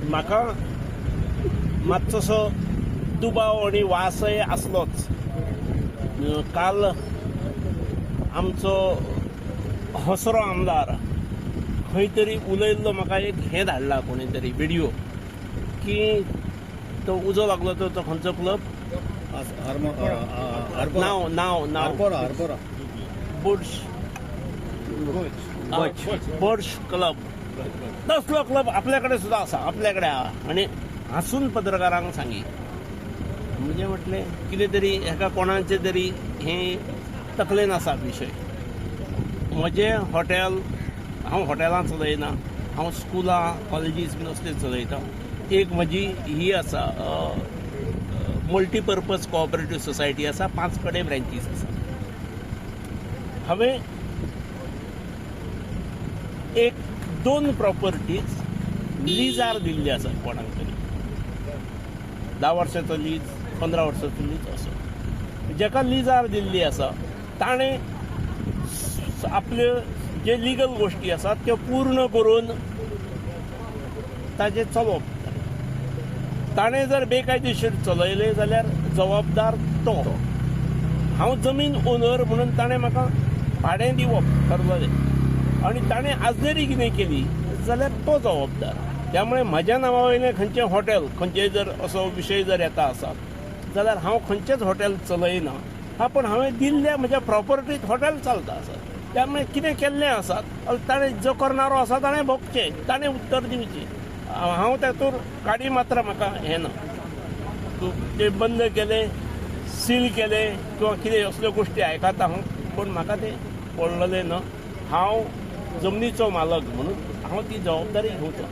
म्हाका मातसोसो दुबाव आणि वासय आसलोच. काल आमचो हसरो आमदार खंय तरी उलयल्लो म्हाका एक हें धाडला कोणी तरी व्हिडिओ की तो उजो लागलो तो खंयचो क्लब नाव बुर्ज क्लब तसलो क्लब आपल्याकडे सुद्धा असा आपल्याकडे आणि हसून पत्रकारांक सांगी म्हणजे म्हटलें कितें तरी हेका कोणाचे तरी हे तकलेन आसा विशय. म्हजें हॉटेल हांव हॉटेलां चलयना, हांव स्कुलां कॉलेजीस बीन असले चलयता. एक म्हजी ही आसा मल्टीपर्पज कोऑपरेटीव सोसायटी आसा, 5 कडेन ब्रँचीस आसा. हांवें 1-2 प्रॉपर्टीज लिजार दिल्ली आसा कोणाक तरी. 10 वर्सांचो लीज, 15 वर्सांचो लीज असो. जेका लिजार दिल्ली आसा ताणें आपल्यो जे लिगल गोश्टी आसात त्यो पूर्ण करून ताजें चलोवप. ताणें जर बेकायदेशीर चलयले जाल्यार जबाबदार तो. हांव जमीन ओनर म्हणून ताणें म्हाका भाडें दिवप ठरलेलें आनी ताणें आजरी कितें केली जाल्यार तो जबाबदार. त्यामुळे म्हज्या नांवा वयलें खंयचें हॉटेल खंयचेय जर असो विशय जर येता आसत जाल्यार हांव खंयचेच हॉटेल चलयना. हा पण हांवें दिल्ल्या म्हज्या प्रॉपर्टींत हॉटेल चलता आसत. त्यामुळे कितें केल्लें आसात ताणें जो करणारो आसा ताणें भोगचें, ताणें उत्तर दिवचें. हांव तातूंत काडी मात्र म्हाका हें ना. ते बंद केले, सील केले किंवा कितें असल्यो गोश्टी आयकता हांव, पूण म्हाका तें पडलेलें ना. हांव जमनीचो मालक म्हणून हांव ती जबाबदारी घेवचो.